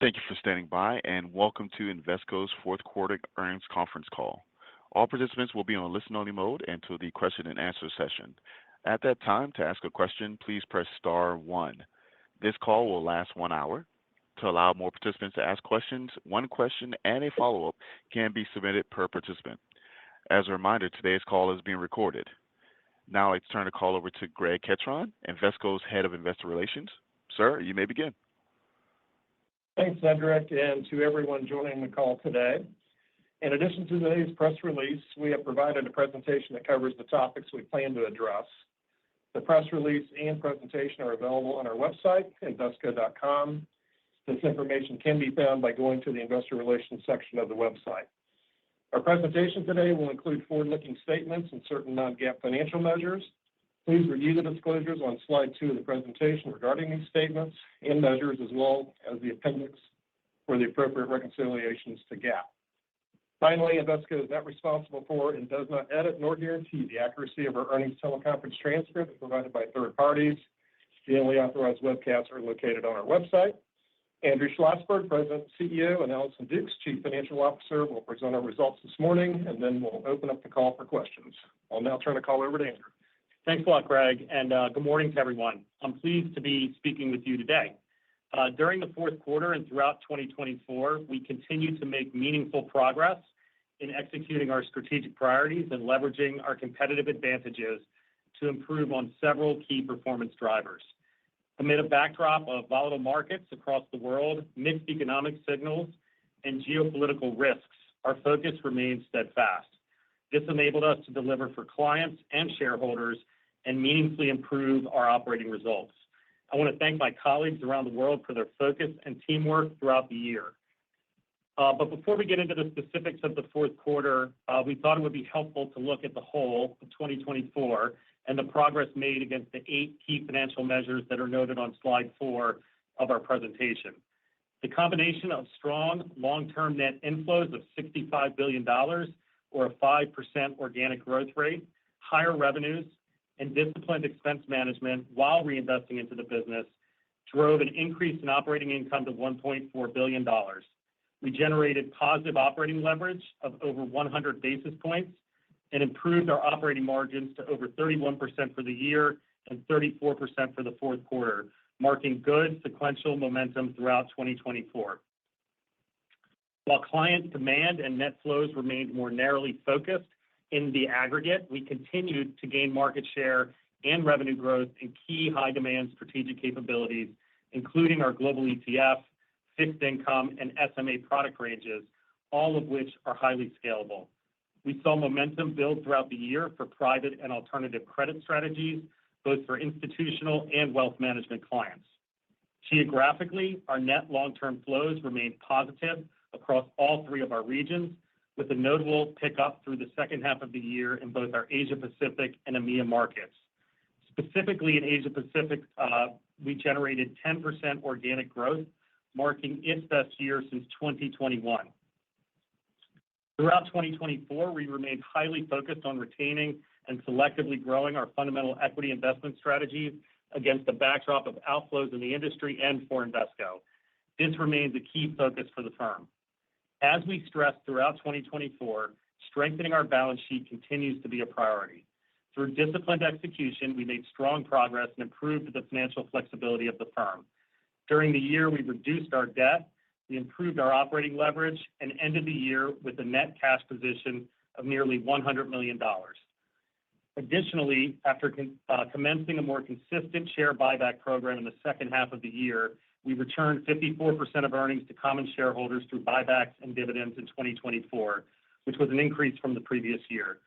Thank you for standing by, and welcome to Invesco's fourth quarter earnings conference call. All participants will be on listen-only mode until the question and answer session. At that time, to ask a question, please press star one. This call will last 1 hour. To allow more participants to ask questions, one question and a follow-up can be submitted per participant. As a reminder, today's call is being recorded. Now let's turn the call over to Greg Ketron, Invesco's Head of Investor Relations. Sir, you may begin. Thanks, Cedric, and to everyone joining the call today. In addition to today's press release, we have provided a presentation that covers the topics we plan to address. The press release and presentation are available on our website, Invesco.com. This information can be found by going to the Investor Relations section of the website. Our presentation today will include forward-looking statements and certain non-GAAP financial measures. Please review the disclosures on slide 2 of the presentation regarding these statements and measures, as well as the appendix for the appropriate reconciliations to GAAP. Finally, Invesco is not responsible for and does not edit nor guarantee the accuracy of our earnings teleconference transcript provided by third parties. The only authorized webcasts are located on our website. Andrew Schlossberg, President and CEO, and Allison Dukes, Chief Financial Officer, will present our results this morning, and then we'll open up the call for questions. I'll now turn the call over to Andrew. Thanks a lot, Greg, and good morning to everyone. I'm pleased to be speaking with you today. During the fourth quarter and throughout 2024, we continue to make meaningful progress in executing our strategic priorities and leveraging our competitive advantages to improve on several key performance drivers. Amid a backdrop of volatile markets across the world, mixed economic signals, and geopolitical risks, our focus remains steadfast. This enabled us to deliver for clients and shareholders and meaningfully improve our operating results. I want to thank my colleagues around the world for their focus and teamwork throughout the year. But before we get into the specifics of the fourth quarter, we thought it would be helpful to look at the whole of 2024 and the progress made against the 8 key financial measures that are noted on slide 4 of our presentation. The combination of strong long-term net inflows of $65 billion, or a 5% organic growth rate, higher revenues, and disciplined expense management while reinvesting into the business drove an increase in operating income to $1.4 billion. We generated positive operating leverage of over 100 basis points and improved our operating margins to over 31% for the year and 34% for the fourth quarter, marking good sequential momentum throughout 2024. While client demand and net flows remained more narrowly focused in the aggregate, we continued to gain market share and revenue growth in key high-demand strategic capabilities, including our global ETF, fixed income, and SMA product ranges, all of which are highly scalable. We saw momentum build throughout the year for private and alternative credit strategies, both for institutional and wealth management clients. Geographically, our net long-term flows remained positive across all 3 of our regions, with a notable pickup through the second half of the year in both our Asia-Pacific and EMEA markets. Specifically in Asia-Pacific, we generated 10% organic growth, marking its best year since 2021. Throughout 2024, we remained highly focused on retaining and selectively growing our fundamental equity investment strategies against the backdrop of outflows in the industry and for Invesco. This remains a key focus for the firm. As we stressed throughout 2024, strengthening our balance sheet continues to be a priority. Through disciplined execution, we made strong progress and improved the financial flexibility of the firm. During the year, we reduced our debt, we improved our operating leverage, and ended the year with a net cash position of nearly $100 million. Additionally, after commencing a more consistent share buyback program in the second half of the year, we returned 54% of earnings to common shareholders through buybacks and dividends in 2024, which was an increase from the previous year.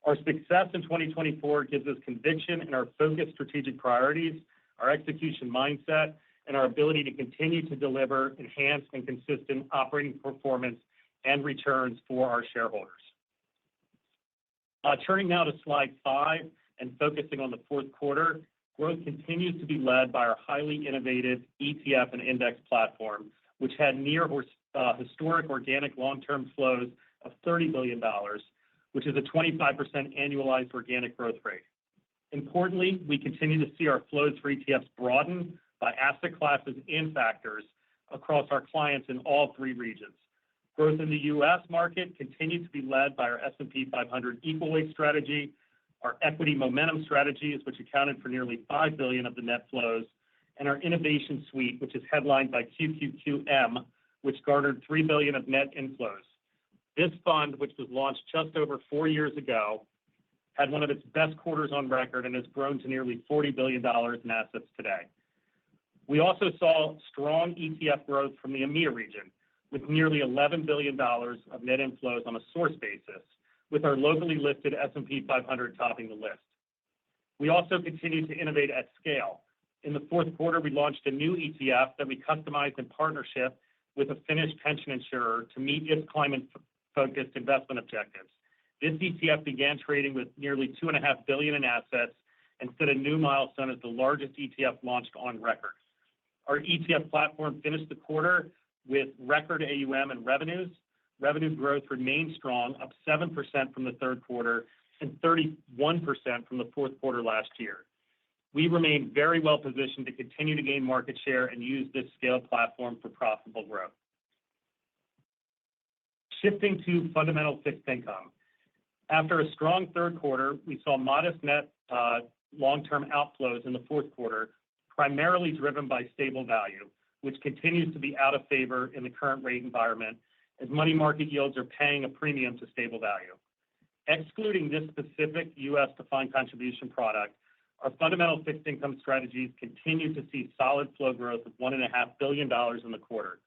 Our success in 2024 gives us conviction in our focused strategic priorities, our execution mindset, and our ability to continue to deliver enhanced and consistent operating performance and returns for our shareholders. Turning now to slide 5 and focusing on the fourth quarter, growth continues to be led by our highly innovative ETF and index platform, which had near historic organic long-term flows of $30 billion, which is a 25% annualized organic growth rate. Importantly, we continue to see our flows for ETFs broaden by asset classes and factors, across our clients in all three regions. Growth in the U.S. market continued to be led by our S&P 500 equal weight strategy, our equity momentum strategies, which accounted for nearly $5 billion of the net flows, and our innovation suite, which is headlined by QQQM, which garnered $3 billion of net inflows. This fund, which was launched just over 4 years ago, had one of its best quarters on record and has grown to nearly $40 billion in assets today. We also saw strong ETF growth from the EMEA region, with nearly $11 billion of net inflows on a source basis, with our locally listed S&P 500 topping the list. We also continue to innovate at scale. In the fourth quarter, we launched a new ETF that we customized in partnership with a Finnish pension insurer to meet its climate-focused investment objectives. This ETF began trading with nearly $2.5 billion in assets and set a new milestone as the largest ETF launched on record. Our ETF platform finished the quarter with record AUM and revenues. Revenue growth remained strong, up 7% from the third quarter and 31% from the fourth quarter last year. We remain very well positioned to continue to gain market share and use this scale platform for profitable growth. Shifting to fundamental fixed income. After a strong third quarter, we saw modest net long-term outflows in the fourth quarter, primarily driven by stable value, which continues to be out of favor in the current rate environment as money market yields are paying a premium to stable value. Excluding this specific U.S. defined contribution product, our fundamental fixed income strategies continue to see solid flow growth of $1.5 billion in the quarter.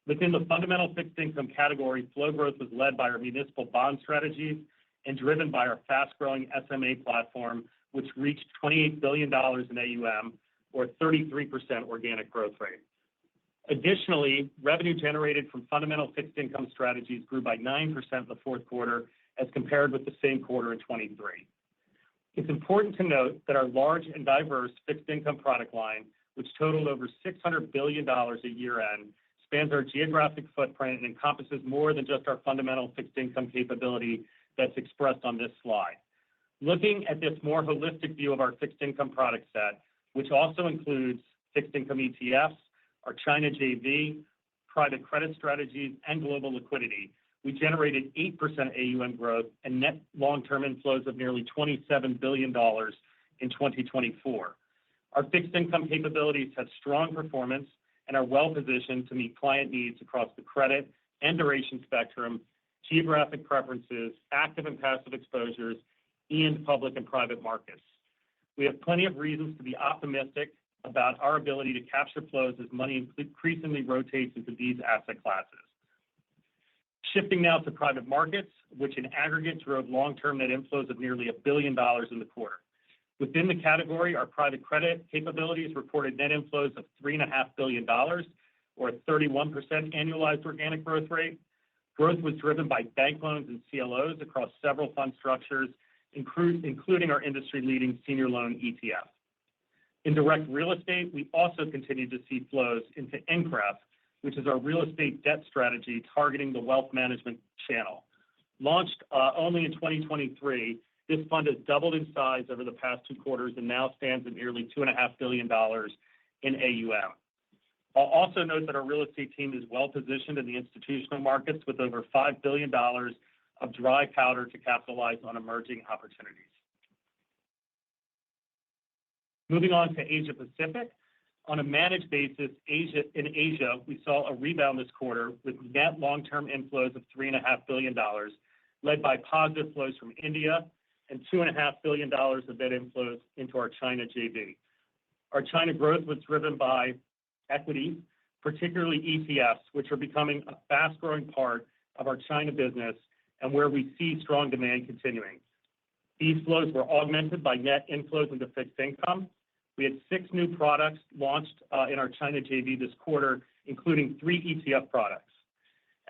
Within the fundamental fixed income category, flow growth was led by our municipal bond strategies and driven by our fast-growing SMA platform, which reached $28 billion in AUM, or 33% organic growth rate. Additionally, revenue generated from fundamental fixed income strategies grew by 9% in the fourth quarter as compared with the same quarter in 2023. It's important to note that our large and diverse fixed income product line, which totaled over $600 billion at year-end, spans our geographic footprint and encompasses more than just our fundamental fixed income capability that's expressed on this slide. Looking at this more holistic view of our fixed income product set, which also includes fixed income ETFs, our China JV, private credit strategies, and global liquidity, we generated 8% AUM growth and net long-term inflows of nearly $27 billion in 2024. Our fixed income capabilities have strong performance and are well-positioned to meet client needs across the credit and duration spectrum, geographic preferences, active and passive exposures, and public and private markets. We have plenty of reasons to be optimistic about our ability to capture flows as money increasingly rotates into these asset classes. Shifting now to private markets, which in aggregate drove long-term net inflows of nearly $1 billion in the quarter. Within the category, our private credit capabilities reported net inflows of $3.5 billion, or a 31% annualized organic growth rate. Growth was driven by bank loans and CLOs across several fund structures, including our industry-leading senior loan ETF. In direct real estate, we also continue to see flows into NCREF, which is our real estate debt strategy targeting the wealth management channel. Launched only in 2023, this fund has doubled in size over the past 2 quarters and now stands at nearly $2.5 billion in AUM. I'll also note that our real estate team is well-positioned in the institutional markets with over $5 billion of dry powder to capitalize on emerging opportunities. Moving on to Asia Pacific. On a managed basis, in Asia, we saw a rebound this quarter with net long-term inflows of $3.5 billion, led by positive flows from India and $2.5 billion of net inflows into our China JV. Our China growth was driven by equities, particularly ETFs, which are becoming a fast-growing part of our China business and where we see strong demand continuing. These flows were augmented by net inflows into fixed income. We had 6 new products launched in our China JV this quarter, including 3 ETF products.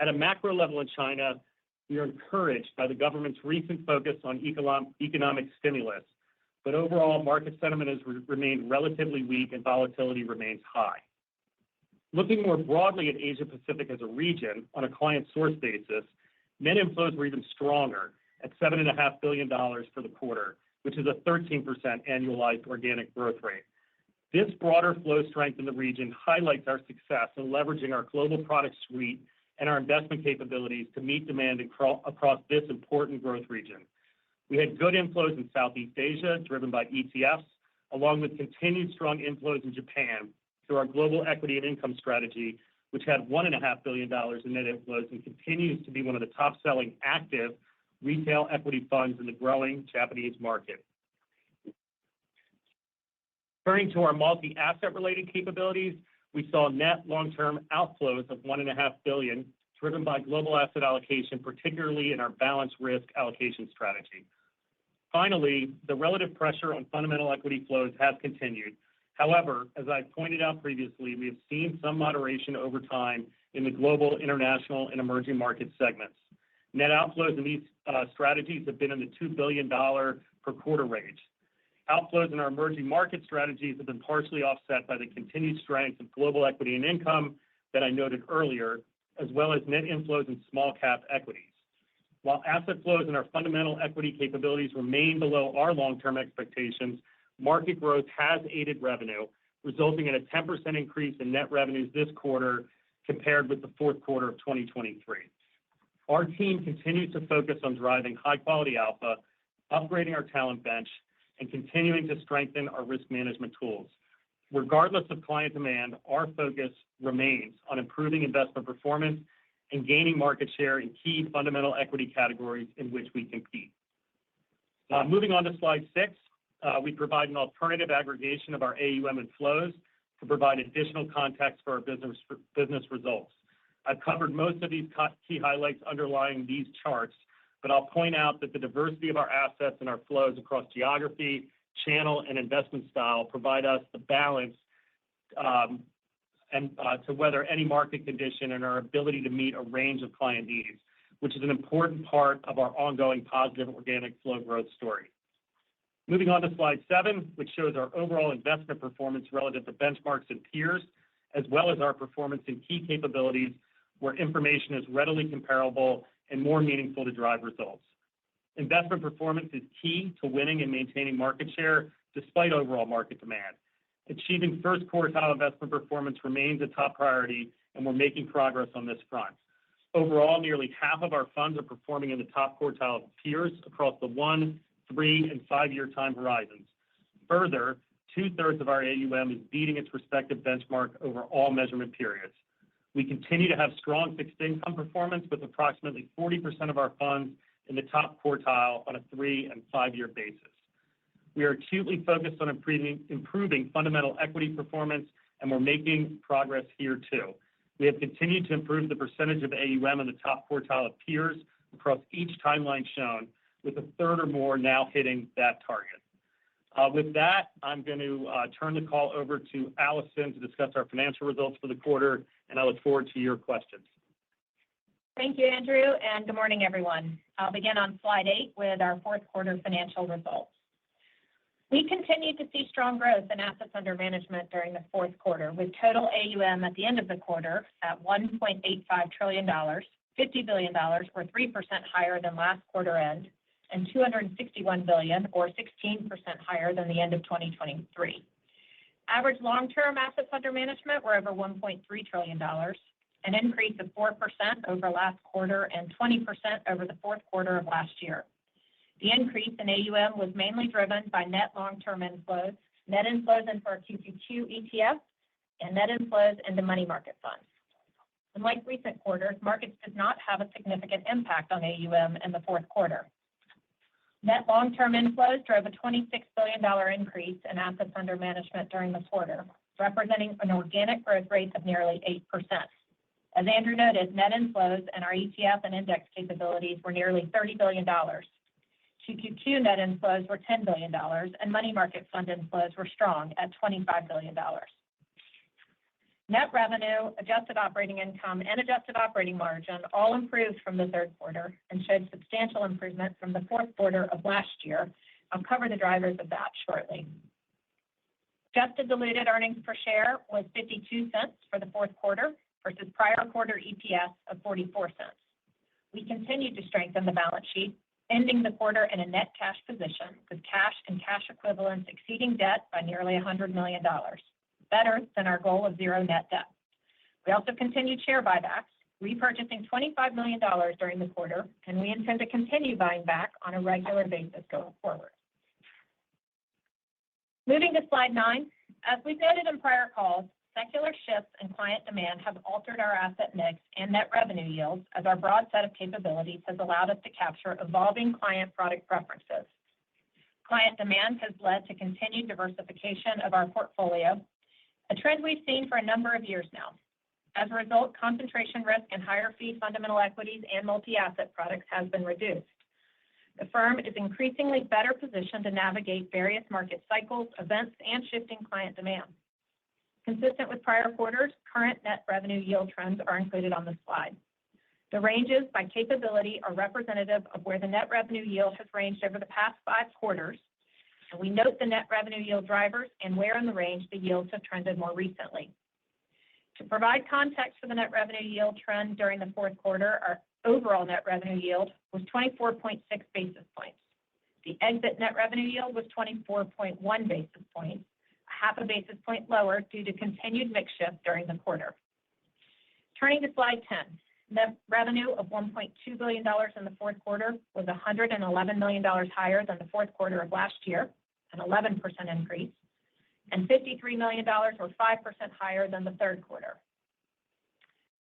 At a macro level in China, we are encouraged by the government's recent focus on economic stimulus, but overall market sentiment has remained relatively weak and volatility remains high. Looking more broadly at Asia Pacific as a region on a client source basis, net inflows were even stronger at $7.5 billion for the quarter, which is a 13% annualized organic growth rate. This broader flow strength in the region highlights our success in leveraging our global product suite and our investment capabilities to meet demand across this important growth region. We had good inflows in Southeast Asia, driven by ETFs, along with continued strong inflows in Japan through our global equity and income strategy, which had $1.5 billion in net inflows and continues to be one of the top-selling active retail equity funds in the growing Japanese market. Turning to our multi-asset related capabilities, we saw net long-term outflows of $1.5 billion, driven by global asset allocation, particularly in our balanced risk allocation strategy. Finally, the relative pressure on fundamental equity flows has continued. However, as I pointed out previously, we have seen some moderation over time in the global, international, and emerging market segments. Net outflows in these strategies have been in the $2 billion per quarter range. Outflows in our emerging market strategies have been partially offset by the continued strength of global equity and income that I noted earlier, as well as net inflows in small cap equities. While asset flows in our fundamental equity capabilities remain below our long-term expectations, market growth has aided revenue, resulting in a 10% increase in net revenues this quarter compared with the fourth quarter of 2023. Our team continues to focus on driving high-quality alpha, upgrading our talent bench, and continuing to strengthen our risk management tools. Regardless of client demand, our focus remains on improving investment performance and gaining market share in key fundamental equity categories in which we compete. Moving on to slide 6, we provide an alternative aggregation of our AUM and flows to provide additional context for our business results. I've covered most of these key highlights underlying these charts, but I'll point out that the diversity of our assets and our flows across geography, channel, and investment style provide us the balance to weather any market condition and our ability to meet a range of client needs, which is an important part of our ongoing positive organic flow growth story. Moving on to slide 7, which shows our overall investment performance relative to benchmarks and peers, as well as our performance in key capabilities where information is readily comparable and more meaningful to drive results. Investment performance is key to winning and maintaining market share despite overall market demand. Achieving first quartile investment performance remains a top priority, and we're making progress on this front. Overall, nearly half of our funds are performing in the top quartile of peers across the 1, 3, and 5-year time horizons. Further, 2/3 of our AUM is beating its respective benchmark over all measurement periods. We continue to have strong fixed income performance with approximately 40% of our funds in the top quartile on a 3- and 5-year basis. We are acutely focused on improving fundamental equity performance, and we're making progress here too. We have continued to improve the percentage of AUM in the top quartile of peers across each timeline shown, with 1/3 or more now hitting that target. With that, I'm going to turn the call over to Allison to discuss our financial results for the quarter, and I look forward to your questions. Thank you, Andrew, and good morning, everyone. I'll begin on slide 8 with our fourth quarter financial results. We continued to see strong growth in assets under management during the fourth quarter, with total AUM at the end of the quarter at $1.85 trillion, $50 billion, or 3% higher than last quarter end, and $261 billion, or 16% higher than the end of 2023. Average long-term assets under management were over $1.3 trillion, an increase of 4% over last quarter and 20% over the fourth quarter of last year. The increase in AUM was mainly driven by net long-term inflows, net inflows into our QQQ ETF, and net inflows into money market funds. Unlike recent quarters, markets did not have a significant impact on AUM in the fourth quarter. Net long-term inflows drove a $26 billion increase in assets under management during the quarter, representing an organic growth rate of nearly 8%. As Andrew noted, net inflows in our ETF and index capabilities were nearly $30 billion. QQQ net inflows were $10 billion, and money market fund inflows were strong at $25 billion. Net revenue, adjusted operating income, and adjusted operating margin all improved from the third quarter and showed substantial improvement from the fourth quarter of last year. I'll cover the drivers of that shortly. Adjusted diluted earnings per share was 52 cents for the fourth quarter versus prior quarter EPS of 44 cents. We continued to strengthen the balance sheet, ending the quarter in a net cash position with cash and cash equivalents exceeding debt by nearly $100 million, better than our goal of zero net debt. We also continued share buybacks, repurchasing $25 million during the quarter, and we intend to continue buying back on a regular basis going forward. Moving to slide 9, as we've noted in prior calls, secular shifts in client demand have altered our asset mix and net revenue yields as our broad set of capabilities has allowed us to capture evolving client product preferences. Client demand has led to continued diversification of our portfolio, a trend we've seen for a number of years now. As a result, concentration risk in higher fee fundamental equities and multi-asset products has been reduced. The firm is increasingly better positioned to navigate various market cycles, events, and shifting client demand. Consistent with prior quarters, current net revenue yield trends are included on the slide. The ranges by capability are representative of where the net revenue yield has ranged over the past 5 quarters, and we note the net revenue yield drivers and where in the range the yields have trended more recently. To provide context for the net revenue yield trend during the fourth quarter, our overall net revenue yield was 24.6 basis points. The exit net revenue yield was 24.1 basis points, half a basis point lower due to continued mix shift during the quarter. Turning to slide 10, net revenue of $1.2 billion in the fourth quarter was $111 million higher than the fourth quarter of last year, an 11% increase, and $53 million or 5% higher than the third quarter.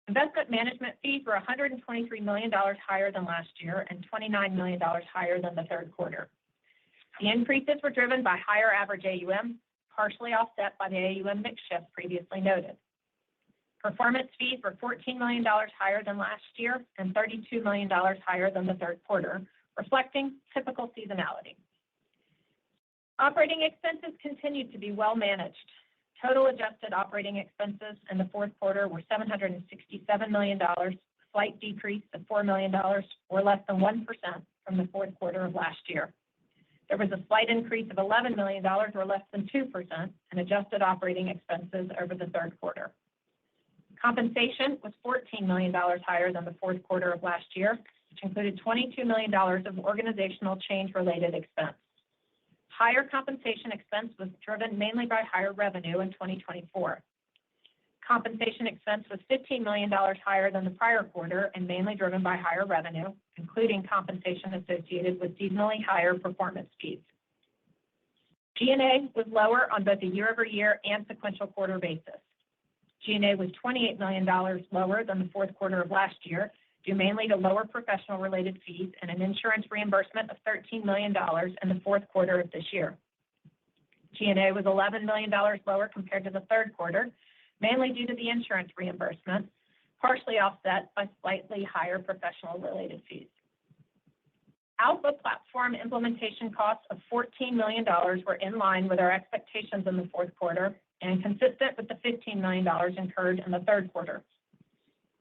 Investment management fees were $123 million higher than last year and $29 million higher than the third quarter. The increases were driven by higher average AUM, partially offset by the AUM mix shift previously noted. Performance fees were $14 million higher than last year and $32 million higher than the third quarter, reflecting typical seasonality. Operating expenses continued to be well managed. Total adjusted operating expenses in the fourth quarter were $767 million, a slight decrease of $4 million, or less than 1% from the fourth quarter of last year. There was a slight increase of $11 million, or less than 2%, in adjusted operating expenses over the third quarter. Compensation was $14 million higher than the fourth quarter of last year, which included $22 million of organizational change-related expense. Higher compensation expense was driven mainly by higher revenue in 2024. Compensation expense was $15 million higher than the prior quarter and mainly driven by higher revenue, including compensation associated with seasonally higher performance fees. G&A was lower on both a year-over-year and sequential quarter basis. G&A was $28 million lower than the fourth quarter of last year, due mainly to lower professional-related fees and an insurance reimbursement of $13 million in the fourth quarter of this year. G&A was $11 million lower compared to the third quarter, mainly due to the insurance reimbursement, partially offset by slightly higher professional-related fees. Alpha platform implementation costs of $14 million were in line with our expectations in the fourth quarter and consistent with the $15 million incurred in the third quarter.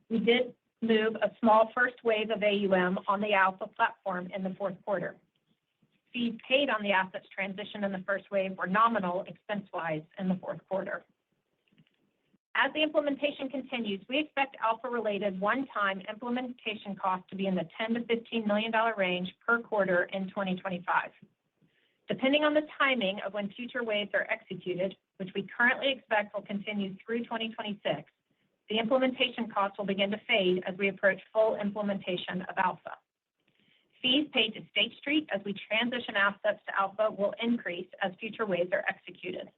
We did move a small first wave of AUM on the Alpha platform in the fourth quarter. Fees paid on the assets transition in the first wave were nominal expense-wise in the fourth quarter. As the implementation continues, we expect Alpha-related one-time implementation costs to be in the $10 to $15 million range per quarter in 2025. Depending on the timing of when future waves are executed, which we currently expect will continue through 2026, the implementation costs will begin to fade as we approach full implementation of Alpha. Fees paid to State Street as we transition assets to Alpha will increase as future waves are executed.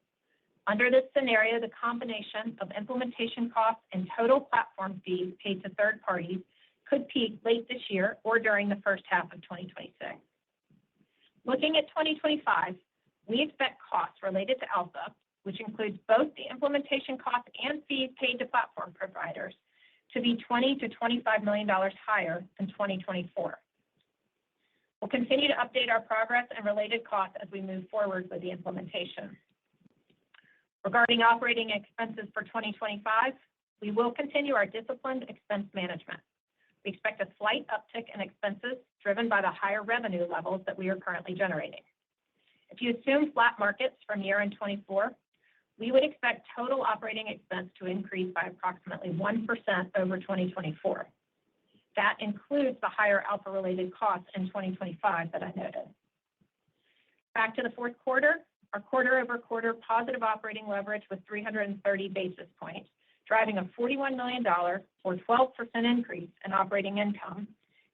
Under this scenario, the combination of implementation costs and total platform fees paid to third parties could peak late this year or during the first half of 2026. Looking at 2025, we expect costs related to Alpha, which includes both the implementation costs and fees paid to platform providers, to be $20 to $25 million higher than 2024. We'll continue to update our progress and related costs as we move forward with the implementation. Regarding operating expenses for 2025, we will continue our disciplined expense management. We expect a slight uptick in expenses driven by the higher revenue levels that we are currently generating. If you assume flat markets from year-end 24, we would expect total operating expense to increase by approximately 1% over 2024. That includes the higher Alpha-related costs in 2025 that I noted. Back to the fourth quarter, our quarter-over-quarter positive operating leverage was 330 basis points, driving a $41 million or 12% increase in operating income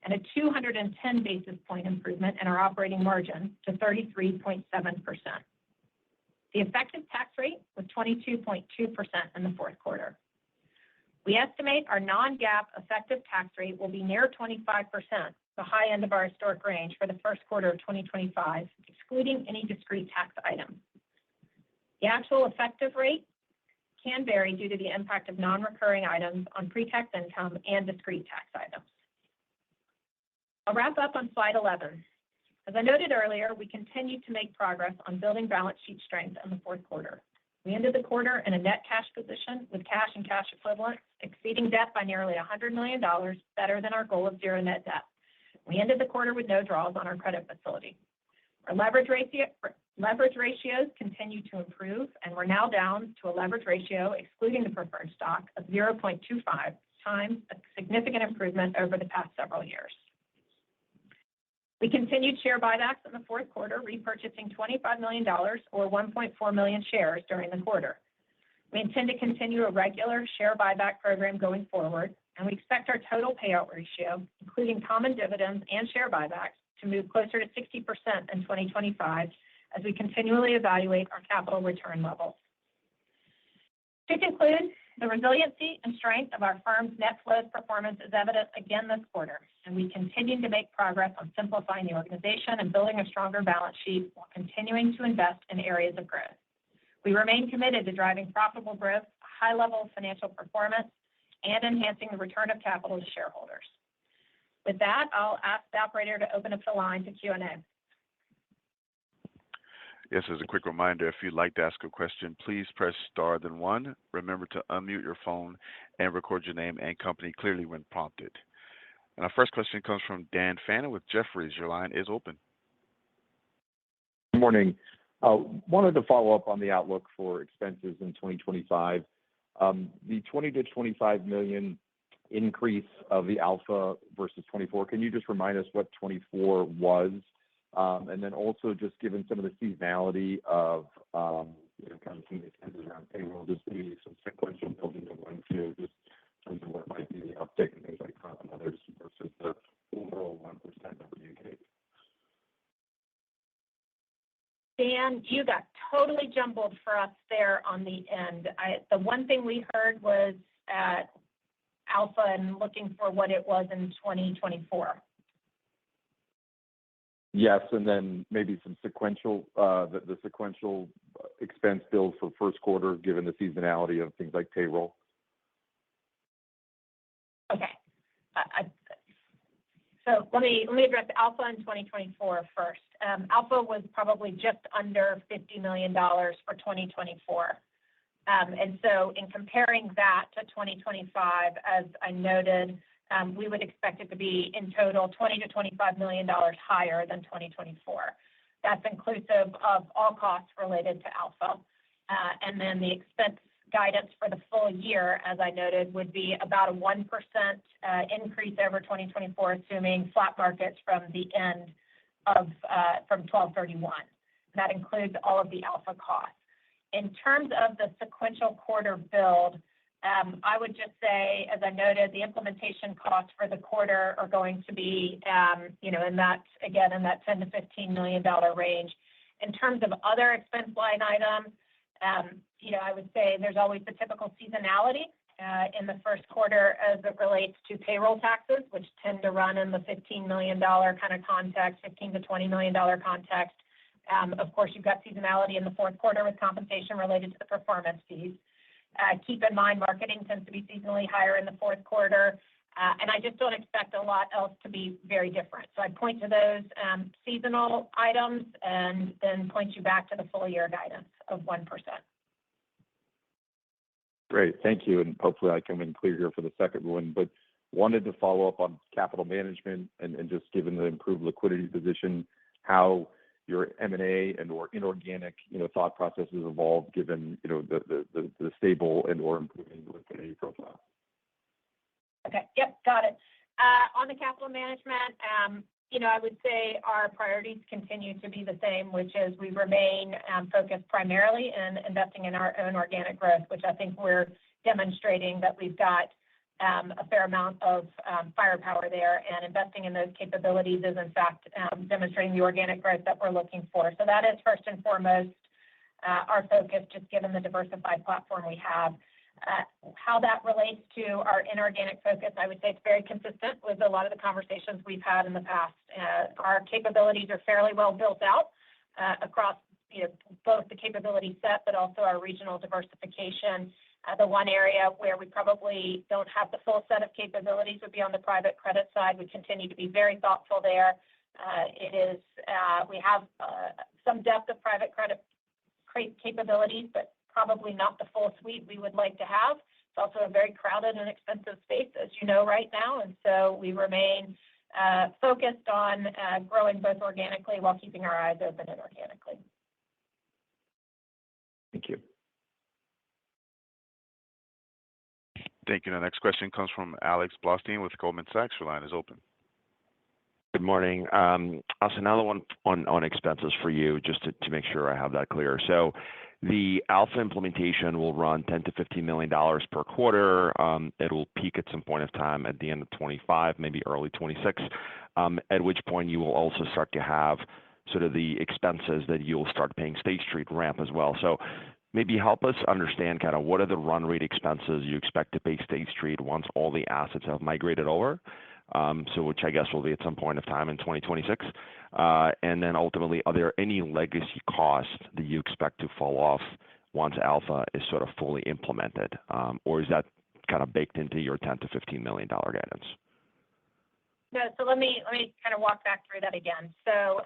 and a 210 basis point improvement in our operating margin to 33.7%. The effective tax rate was 22.2% in the fourth quarter. We estimate our non-GAAP effective tax rate will be near 25%, the high end of our historic range for the first quarter of 2025, excluding any discrete tax items. The actual effective rate can vary due to the impact of non-recurring items on pre-tax income and discrete tax items. I'll wrap up on slide 11. As I noted earlier, we continued to make progress on building balance sheet strength in the fourth quarter. We ended the quarter in a net cash position with cash and cash equivalents exceeding debt by nearly $100 million, better than our goal of zero net debt. We ended the quarter with no draws on our credit facility. Our leverage ratios continue to improve, and we're now down to a leverage ratio, excluding the preferred stock, of 0.25 times, a significant improvement over the past several years. We continued share buybacks in the fourth quarter, repurchasing $25 million or 1.4 million shares during the quarter. We intend to continue a regular share buyback program going forward, and we expect our total payout ratio, including common dividends and share buybacks, to move closer to 60% in 2025 as we continually evaluate our capital return levels. To conclude, the resiliency and strength of our firm's net flows performance is evident again this quarter, and we continue to make progress on simplifying the organization and building a stronger balance sheet while continuing to invest in areas of growth. We remain committed to driving profitable growth, a high level of financial performance, and enhancing the return of capital to shareholders. With that, I'll ask the operator to open up the line to Q&A. Yes, as a quick reminder, if you'd like to ask a question, please press star then one. Remember to unmute your phone and record your name and company clearly when prompted. And our first question comes from Dan Fannon with Jefferies. Your line is open. Good morning. Wanted to follow up on the outlook for expenses in 2025. The $20 to $25 million increase of the Alpha versus 24, can you just remind us what 24 was? And then also just given some of the seasonality of kind of some expenses around payroll, just maybe some sequential building of one, two, just in terms of what might be the uptick and things like comp and others versus the overall 1% number you gave. Dan, you got totally jumbled for us there on the end. The one thing we heard was Alpha and looking for what it was in 2024. Yes, and then maybe some sequential, the sequential expense build for first quarter, given the seasonality of things like payroll. Okay. So let me address Alpha in 2024 first. Alpha was probably just under $50 million for 2024. And so in comparing that to 2025, as I noted, we would expect it to be in total $20 to $25 million higher than 2024. That's inclusive of all costs related to Alpha. And then the expense guidance for the full year, as I noted, would be about a 1% increase over 2024, assuming flat markets from the end of from 12/31. That includes all of the Alpha costs. In terms of the sequential quarter build, I would just say, as I noted, the implementation costs for the quarter are going to be, in that, again, in that $10 to $15 million range. In terms of other expense line items, I would say there's always the typical seasonality in the first quarter as it relates to payroll taxes, which tend to run in the $15 million kind of context, $15 to $20 million context. Of course, you've got seasonality in the fourth quarter with compensation related to the performance fees. Keep in mind, marketing tends to be seasonally higher in the fourth quarter, and I just don't expect a lot else to be very different. So I'd point to those seasonal items and then point you back to the full year guidance of 1%. Great, thank you. And hopefully I come in clear here for the second one, but wanted to follow up on capital management and just given the improved liquidity position, how your M&A and or inorganic, thought processes evolved given, the stable and or improving liquidity profile. Okay. Yep. Got it. On the capital management, I would say our priorities continue to be the same, which is we remain focused primarily in investing in our own organic growth, which I think we're demonstrating that we've got a fair amount of firepower there, and investing in those capabilities is, in fact, demonstrating the organic growth that we're looking for. So that is first and foremost our focus, just given the diversified platform we have. How that relates to our inorganic focus, I would say it's very consistent with a lot of the conversations we've had in the past. Our capabilities are fairly well built out across both the capability set, but also our regional diversification. The one area where we probably don't have the full set of capabilities would be on the private credit side. We continue to be very thoughtful there. We have some depth of private credit capabilities, but probably not the full suite we would like to have. It's also a very crowded and expensive space, as you know, right now. And so we remain focused on growing both organically while keeping our eyes open inorganically. Thank you. Thank you. The next question comes from Alex Blostein with Goldman Sachs. Your line is open. Good morning. Also, another one on expenses for you, just to make sure I have that clear. So the Alpha implementation will run $10 to $15 million per quarter. It will peak at some point of time at the end of 25, maybe early 26, at which point you will also start to have sort of the expenses that you'll start paying State Street ramp as well. So maybe help us understand kind of what are the run rate expenses you expect to pay State Street once all the assets have migrated over, so which I guess will be at some point of time in 2026. And then ultimately, are there any legacy costs that you expect to fall off once Alpha is sort of fully implemented? Or is that kind of baked into your $10 to $15 million guidance? No, so let me kind of walk back through that again. So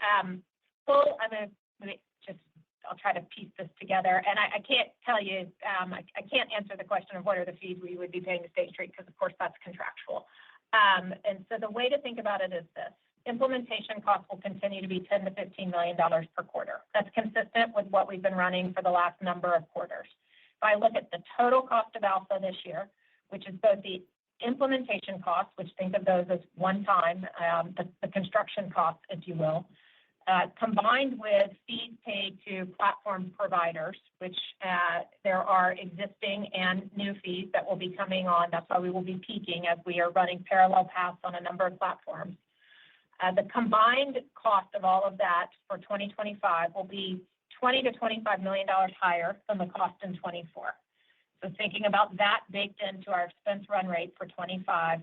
I'll try to piece this together. And I can't tell you, I can't answer the question of what are the fees we would be paying to State Street, because, of course, that's contractual. And so the way to think about it is this. Implementation costs will continue to be $10 to $15 million per quarter. That's consistent with what we've been running for the last number of quarters. If I look at the total cost of Alpha this year, which is both the implementation costs, which think of those as one time, the construction costs, if you will, combined with fees paid to platform providers, which there are existing and new fees that will be coming on. That's why we will be peaking as we are running parallel paths on a number of platforms. The combined cost of all of that for 2025 will be $20 to $25 million higher than the cost in 24. So thinking about that baked into our expense run rate for 25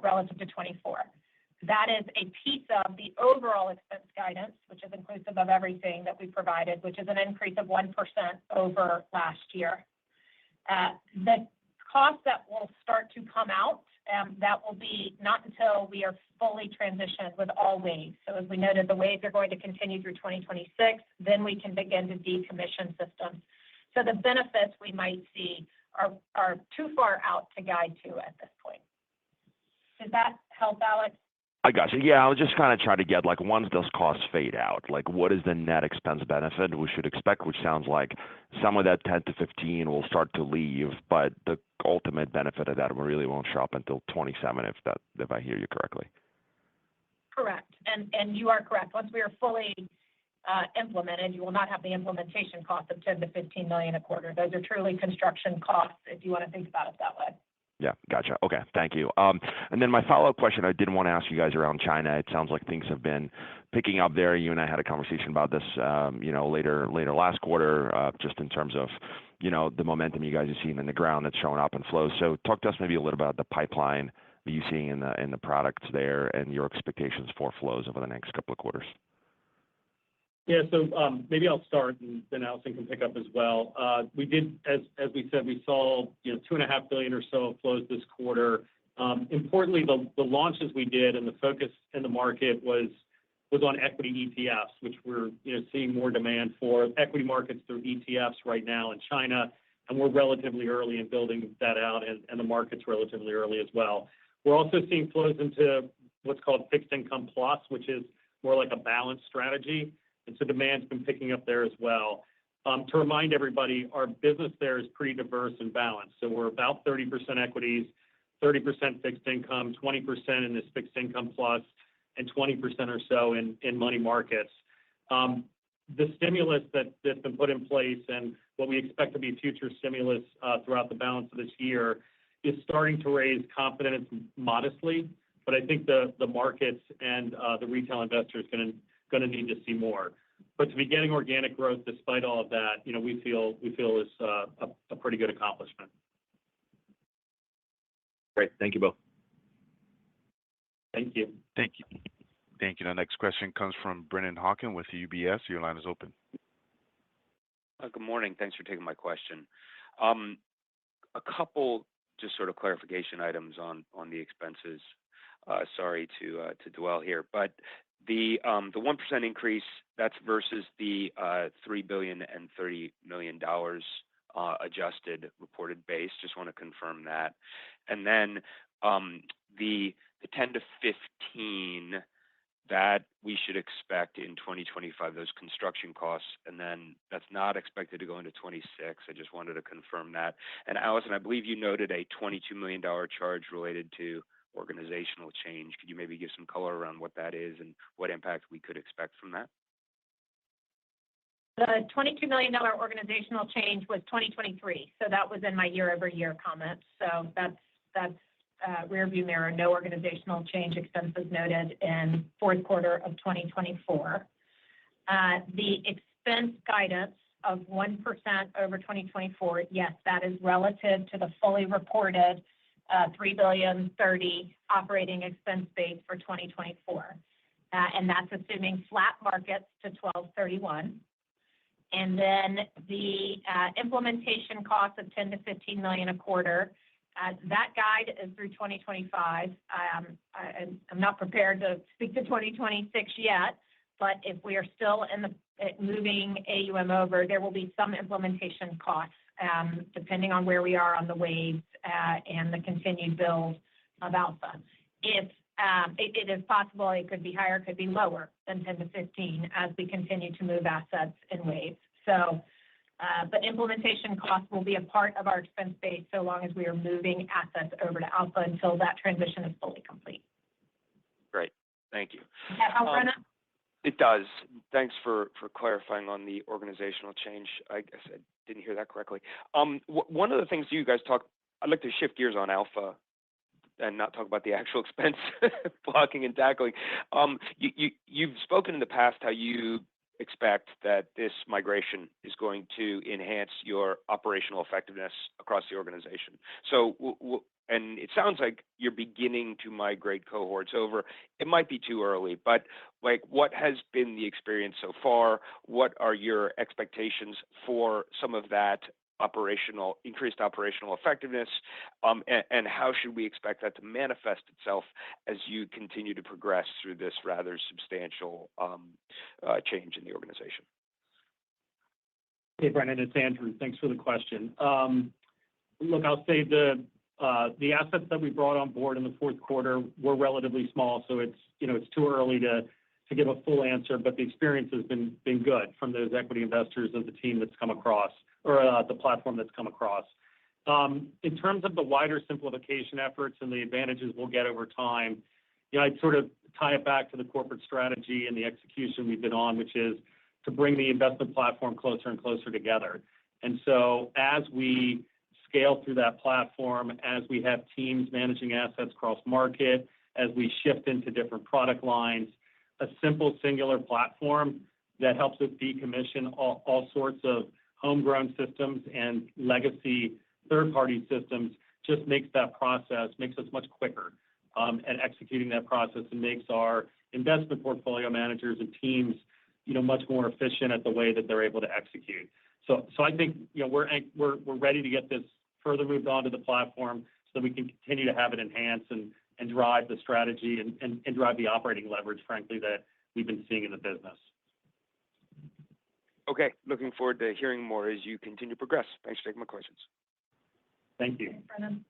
relative to 24. That is a piece of the overall expense guidance, which is inclusive of everything that we provided, which is an increase of 1% over last year. The cost that will start to come out, that will be not until we are fully transitioned with all waves. So as we noted, the waves are going to continue through 2026. Then we can begin to decommission systems. So the benefits we might see are too far out to guide to at this point. Does that help, Alex? I got you. Yeah, I was just kind of trying to get, like, once those costs fade out, like, what is the net expense benefit we should expect, which sounds like some of that 10 to 15 will start to leave, but the ultimate benefit of that really won't show up until 27, if I hear you correctly. Correct. And you are correct. Once we are fully implemented, you will not have the implementation cost of $10 to $15 million a quarter. Those are truly construction costs, if you want to think about it that way. Yeah, gotcha. Okay, thank you. And then my follow-up question, I did want to ask you guys around China. It sounds like things have been picking up there. You and I had a conversation about this, later last quarter, just in terms of, the momentum you guys are seeing in the ground that's showing up in flows. So talk to us maybe a little about the pipeline that you're seeing in the products there and your expectations for flows over the next couple of quarters. Yeah, so maybe I'll start, and then Allison can pick up as well. We did, as we said, we saw $2.5 billion or so of flows this quarter. Importantly, the launches we did and the focus in the market was on equity ETFs, which we're seeing more demand for. Equity markets through ETFs right now in China, and we're relatively early in building that out, and the market's relatively early as well. We're also seeing flows into what's called fixed income plus, which is more like a balanced strategy. And so demand's been picking up there as well. To remind everybody, our business there is pretty diverse and balanced. So we're about 30% equities, 30% fixed income, 20% in this fixed income plus, and 20% or so in money markets. The stimulus that's been put in place and what we expect to be future stimulus throughout the balance of this year is starting to raise confidence modestly, but I think the markets and the retail investors going to need to see more. But to be getting organic growth despite all of that, we feel is a pretty good accomplishment. Great. Thank you both. Thank you. Thank you. Thank you. The next question comes from Brennan Hawken with UBS. Your line is open. Good morning. Thanks for taking my question. A couple just sort of clarification items on the expenses. Sorry to dwell here, but the 1% increase, that's versus the $3.03 billion adjusted reported base. Just want to confirm that. And then the 10 to 15 that we should expect in 2025, those construction costs, and then that's not expected to go into 26. I just wanted to confirm that. And Allison, I believe you noted a $22 million charge related to organizational change. Could you maybe give some color around what that is and what impact we could expect from that? The $22 million organizational change was 2023, so that was in my year-over-year comment. So that's rearview mirror, no organizational change expenses noted in fourth quarter of 2024. The expense guidance of 1% over 2024, yes, that is relative to the fully reported $3.30 billion operating expense base for 2024. And that's assuming flat markets to 12/31. And then the implementation cost of $10 to 15 million a quarter, that guide is through 2025. I'm not prepared to speak to 2026 yet, but if we are still moving AUM over, there will be some implementation costs depending on where we are on the waves and the continued build of alpha. If it is possible, it could be higher, could be lower than 10 to 15 as we continue to move assets in waves. So, but implementation costs will be a part of our expense base so long as we are moving assets over to alpha until that transition is fully complete. Great. Thank you. Does that help, Brenna? It does. Thanks for clarifying on the organizational change. I guess I didn't hear that correctly. One of the things you guys talk, I'd like to shift gears on alpha and not talk about the actual expense blocking and tackling. You've spoken in the past how you expect that this migration is going to enhance your operational effectiveness across the organization. So, and it sounds like you're beginning to migrate cohorts over. It might be too early, but like, what has been the experience so far? What are your expectations for some of that increased operational effectiveness? And how should we expect that to manifest itself as you continue to progress through this rather substantial change in the organization? Hey, Brennan, it's Andrew. Thanks for the question. Look, I'll say the assets that we brought on board in the fourth quarter were relatively small, so it's too early to give a full answer, but the experience has been good from those equity investors and the team that's come across, or the platform that's come across. In terms of the wider simplification efforts and the advantages we'll get over time, I'd sort of tie it back to the corporate strategy and the execution we've been on, which is to bring the investment platform closer and closer together. And so as we scale through that platform, as we have teams managing assets cross market, as we shift into different product lines, a simple singular platform that helps us decommission all sorts of homegrown systems and legacy third-party systems just makes us much quicker at executing that process and makes our investment portfolio managers and teams, much more efficient at the way that they're able to execute. So I think, we're ready to get this further moved onto the platform so that we can continue to have it enhance and drive the strategy and drive the operating leverage, frankly, that we've been seeing in the business. Okay. Looking forward to hearing more as you continue to progress. Thanks for taking my questions. Thank you. Thanks, Brennan.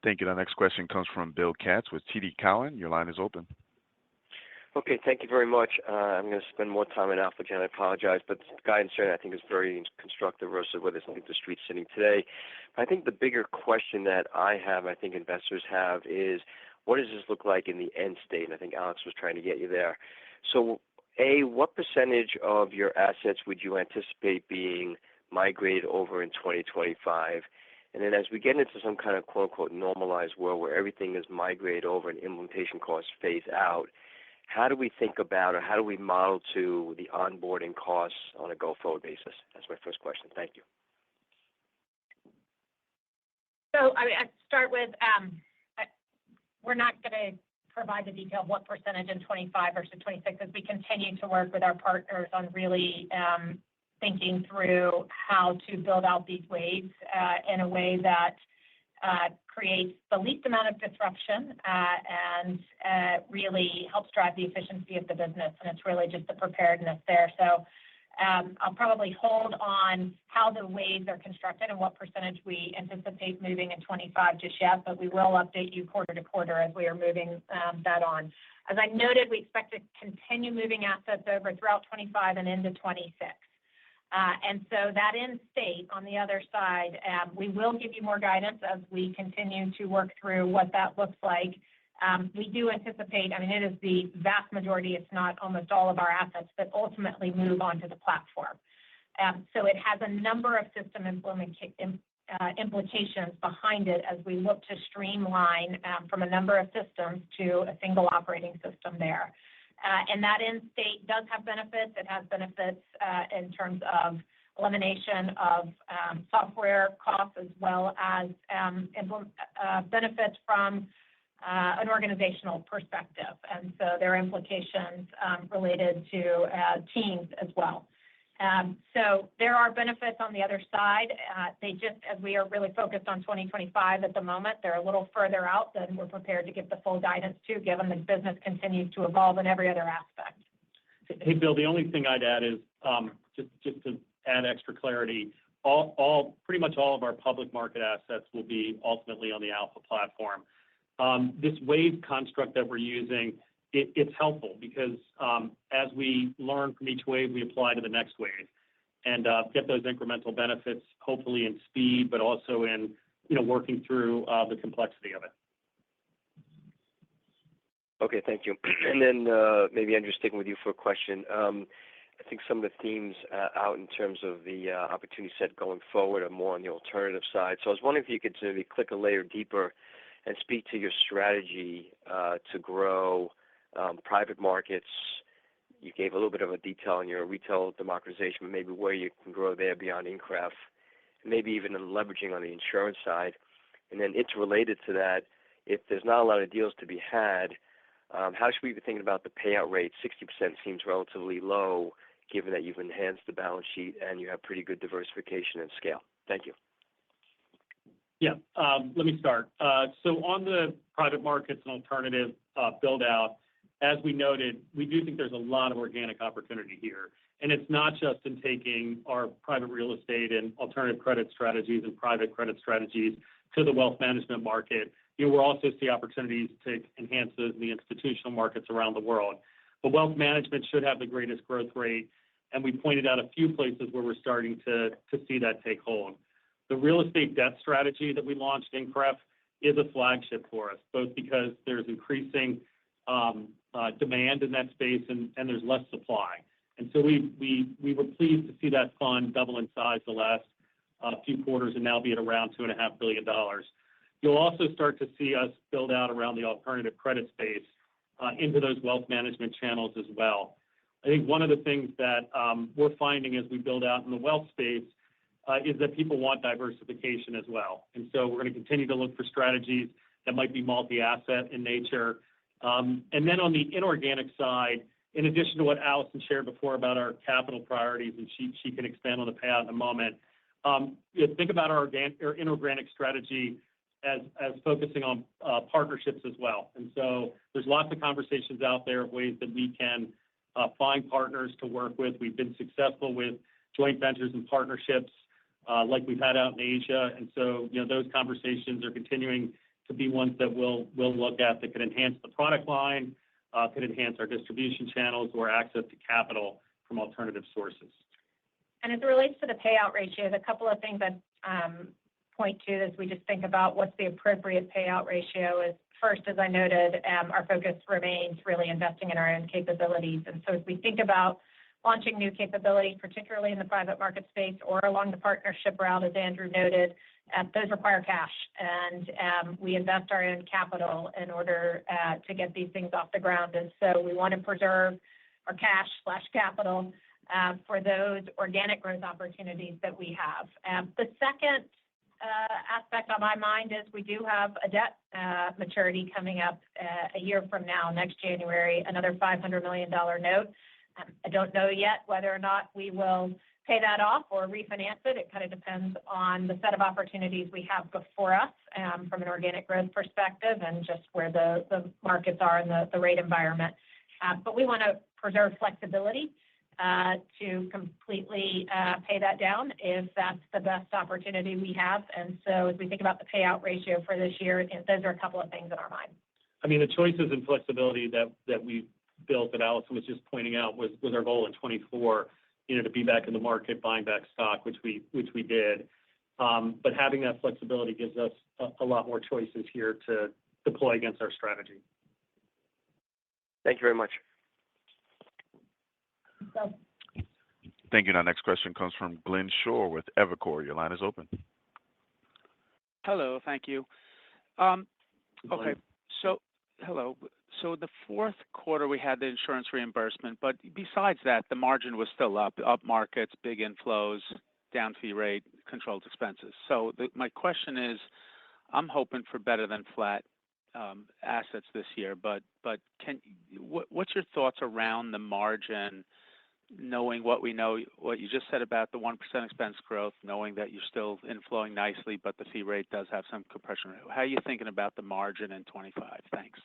Thank you. The next question comes from Bill Katz with TD Cowen. Your line is open. Okay, thank you very much. I'm going to spend more time on AlphaGen. I apologize, but the guidance here I think is very constructive versus what I think the street's sitting today. I think the bigger question that I have, I think investors have, is what does this look like in the end state? And I think Alex was trying to get you there. So, A, what percentage of your assets would you anticipate being migrated over in 2025? And then as we get into some kind of quote-unquote normalized world where everything is migrated over and implementation costs phase out, how do we think about or how do we model to the onboarding costs on a go-forward basis? That's my first question. Thank you. So I'd start with, we're not going to provide the detail of what percentage in 25 versus 26 as we continue to work with our partners on really thinking through how to build out these waves in a way that creates the least amount of disruption and really helps drive the efficiency of the business. And it's really just the preparedness there. So I'll probably hold on how the waves are constructed and what percentage we anticipate moving in 25 just yet, but we will update you quarter to quarter as we are moving that on. As I noted, we expect to continue moving assets over throughout 25 and into 26. And so that end state on the other side, we will give you more guidance as we continue to work through what that looks like. We do anticipate, I mean, it is the vast majority, it's not almost all of our assets that ultimately move onto the platform. So it has a number of system implications behind it as we look to streamline from a number of systems to a single operating system there. And that end state does have benefits. It has benefits in terms of elimination of software costs as well as benefits from an organizational perspective. And so there are implications related to teams as well. So there are benefits on the other side. They just, as we are really focused on 2025 at the moment, they're a little further out than we're prepared to give the full guidance to, given the business continues to evolve in every other aspect. Hey, Bill, the only thing I'd add is just to add extra clarity, pretty much all of our public market assets will be ultimately on the Alpha platform. This wave construct that we're using, it's helpful because as we learn from each wave, we apply to the next wave and get those incremental benefits, hopefully in speed, but also in working through the complexity of it. Okay, thank you. And then maybe Andrew, sticking with you for a question. I think some of the themes out in terms of the opportunity set going forward are more on the alternative side. So I was wondering if you could maybe click a layer deeper and speak to your strategy to grow private markets. You gave a little bit of a detail on your retail democratization, but maybe where you can grow there beyond INCREF, and maybe even leveraging on the insurance side. And then it's related to that, if there's not a lot of deals to be had, how should we be thinking about the payout rate? 60% seems relatively low, given that you've enhanced the balance sheet and you have pretty good diversification and scale. Thank you. Yeah, let me start. So on the private markets and alternative build-out, as we noted, we do think there's a lot of organic opportunity here. And it's not just in taking our private real estate and alternative credit strategies and private credit strategies to the wealth management market. We'll also see opportunities to enhance those in the institutional markets around the world. But wealth management should have the greatest growth rate. And we pointed out a few places where we're starting to see that take hold. The real estate debt strategy that we launched in INCREF is a flagship for us, both because there's increasing demand in that space and there's less supply. And so we were pleased to see that fund double in size the last few quarters and now be at around $2.5 billion. You'll also start to see us build out around the alternative credit space into those wealth management channels as well. I think one of the things that we're finding as we build out in the wealth space is that people want diversification as well. And so we're going to continue to look for strategies that might be multi-asset in nature. And then on the inorganic side, in addition to what Allison shared before about our capital priorities, and she can expand on the payout in a moment, think about our inorganic strategy as focusing on partnerships as well. And so there's lots of conversations out there of ways that we can find partners to work with. We've been successful with joint ventures and partnerships like we've had out in Asia. And so, those conversations are continuing to be ones that we'll look at that could enhance the product line, could enhance our distribution channels or access to capital from alternative sources. And as it relates to the payout ratio, a couple of things I'd point to as we just think about what's the appropriate payout ratio is, first, as I noted, our focus remains really investing in our own capabilities. And so as we think about launching new capabilities, particularly in the private market space or along the partnership route, as Andrew noted, those require cash. And we invest our own capital in order to get these things off the ground. And so we want to preserve our cash/capital for those organic growth opportunities that we have. The second aspect on my mind is we do have a debt maturity coming up a year from now, next January, another $500 million note. I don't know yet whether or not we will pay that off or refinance it. It kind of depends on the set of opportunities we have before us from an organic growth perspective and just where the markets are in the rate environment. But we want to preserve flexibility to completely pay that down if that's the best opportunity we have. And so as we think about the payout ratio for this year, those are a couple of things in our mind. I mean, the choices and flexibility that we built, that Allison was just pointing out, was our goal in 24, to be back in the market, buying back stock, which we did. But having that flexibility gives us a lot more choices here to deploy against our strategy. Thank you very much. So, Thank you. Now, next question comes from Glenn Schorr with Evercore. Your line is open. Hello, thank you. Okay, so hello. So the fourth quarter, we had the insurance reimbursement, but besides that, the margin was still up markets, big inflows, down fee rate, controlled expenses. So my question is, I'm hoping for better than flat assets this year, but what's your thoughts around the margin, knowing what we know, what you just said about the 1% expense growth, knowing that you're still inflowing nicely, but the fee rate does have some compression? How are you thinking about the margin in 25? Thanks.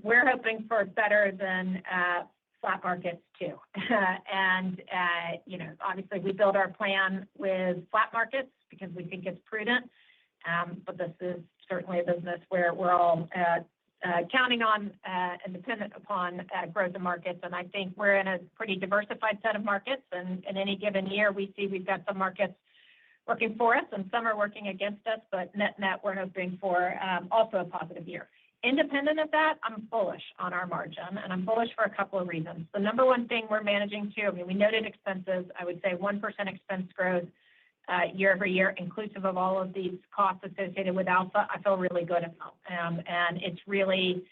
We're hoping for better than flat markets too. And, obviously we build our plan with flat markets because we think it's prudent. But this is certainly a business where we're all counting on and dependent upon growth in markets. And I think we're in a pretty diversified set of markets. And in any given year, we see we've got some markets working for us and some are working against us. But net, we're hoping for also a positive year. Independent of that, I'm bullish on our margin, and I'm bullish for a couple of reasons. The number one thing we're managing to, we noted expenses, I would say 1% expense growth year over year, inclusive of all of these costs associated with Alpha, I feel really good about. And it's really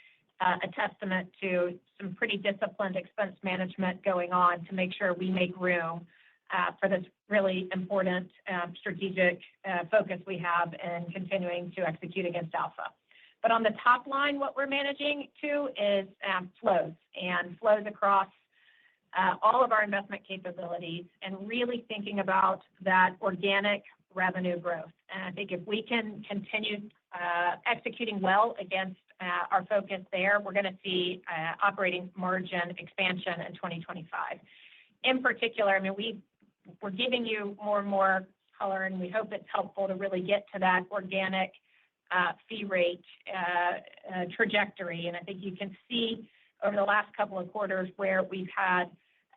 a testament to some pretty disciplined expense management going on to make sure we make room for this really important strategic focus we have in continuing to execute against Alpha. But on the top line, what we're managing to is flows across all of our investment capabilities and really thinking about that organic revenue growth. And I think if we can continue executing well against our focus there, we're going to see operating margin expansion in 2025. In particular, we're giving you more and more color, and we hope it's helpful to really get to that organic fee rate trajectory. And I think you can see over the last couple of quarters where we've had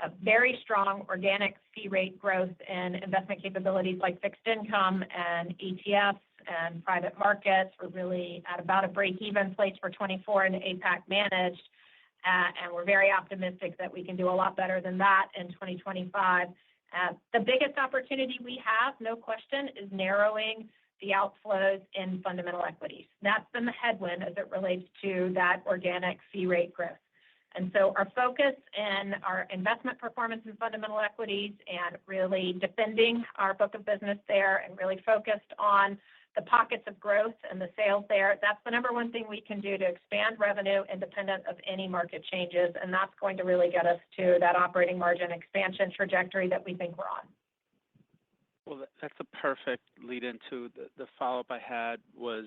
a very strong organic fee rate growth in investment capabilities like fixed income and ETFs and private markets. We're really at about a break-even place for 24 in APAC managed. And we're very optimistic that we can do a lot better than that in 2025. The biggest opportunity we have, no question, is narrowing the outflows in fundamental equities. That's been the headwind as it relates to that organic fee rate growth. And so our focus in our investment performance in fundamental equities and really defending our book of business there and really focused on the pockets of growth and the sales there, that's the number one thing we can do to expand revenue independent of any market changes. And that's going to really get us to that operating margin expansion trajectory that we think we're on. Well, that's a perfect lead into the follow-up I had was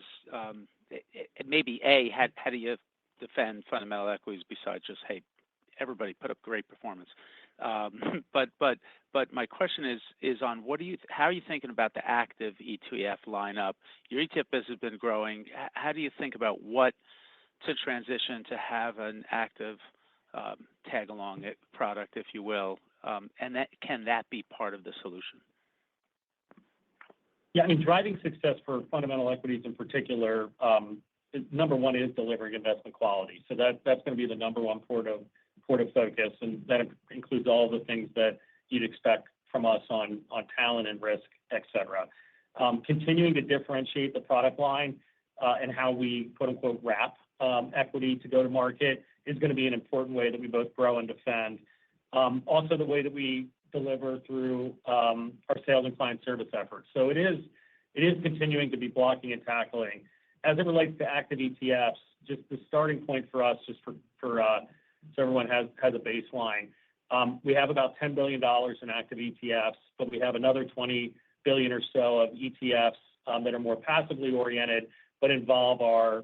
maybe how do you defend fundamental equities besides just, hey, everybody put up great performance. But my question is on how are you thinking about the active ETF lineup? Your ETF business has been growing. How do you think about what to transition to have an active tag-along product, if you will, and can that be part of the solution? Yeah, I mean, driving success for fundamental equities in particular, number one is delivering investment quality. So that's going to be the number one port of focus, and that includes all the things that you'd expect from us on talent and risk, et cetera. Continuing to differentiate the product line and how we, quote unquote, wrap equity to go to market is going to be an important way that we both grow and defend. Also, the way that we deliver through our sales and client service efforts. So it is continuing to be blocking and tackling. As it relates to active ETFs, just the starting point for us, just for so everyone has a baseline. We have about $10 billion in active ETFs, but we have another $20 billion or so of ETFs that are more passively oriented, but involve our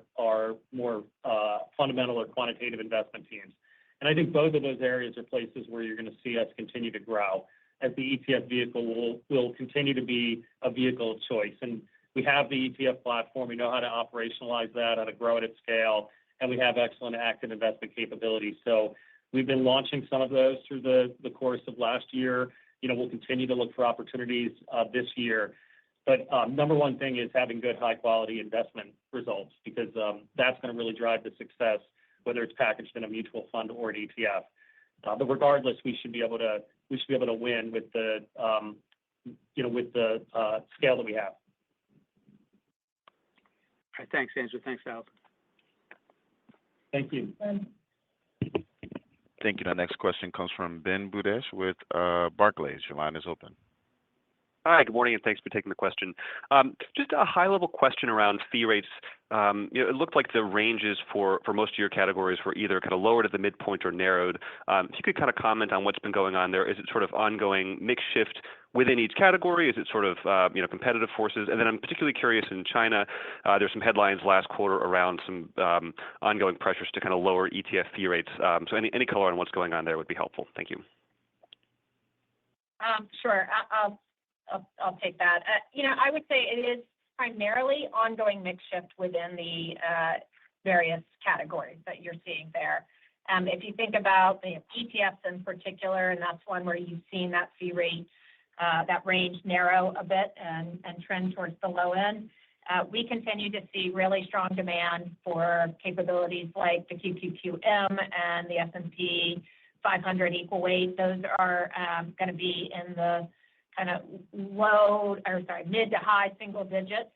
more fundamental or quantitative investment teams. And I think both of those areas are places where you're going to see us continue to grow, as the ETF vehicle will continue to be a vehicle of choice. And we have the ETF platform. We know how to operationalize that, how to grow it at scale, and we have excellent active investment capabilities. So we've been launching some of those through the course of last year. We'll continue to look for opportunities this year. But number one thing is having good, high-quality investment results, because that's going to really drive the success, whether it's packaged in a mutual fund or an ETF. But regardless, we should be able to win with the scale that we have. All right, thanks, Andrew. Thanks, Al. Thank you. Thank you. The next question comes from Ben Budish with Barclays. Your line is open. Hi, good morning, and thanks for taking the question. Just a high-level question around fee rates. It looked like the ranges for most of your categories were either kind of lowered at the midpoint or narrowed. If you could kind of comment on what's been going on there. Is it sort of ongoing mix shift within each category? Is it sort of competitive forces? And then I'm particularly curious in China. There's some headlines last quarter around some ongoing pressures to kind of lower ETF fee rates. So any color on what's going on there would be helpful. Thank you. Sure. I'll take that. I would say it is primarily ongoing mix shift within the various categories that you're seeing there. If you think about the ETFs in particular, and that's one where you've seen that fee rate, that range narrow a bit and trend towards the low end, we continue to see really strong demand for capabilities like the QQQM and the S&P 500 equal weight. Those are going to be in the kind of mid to high single digits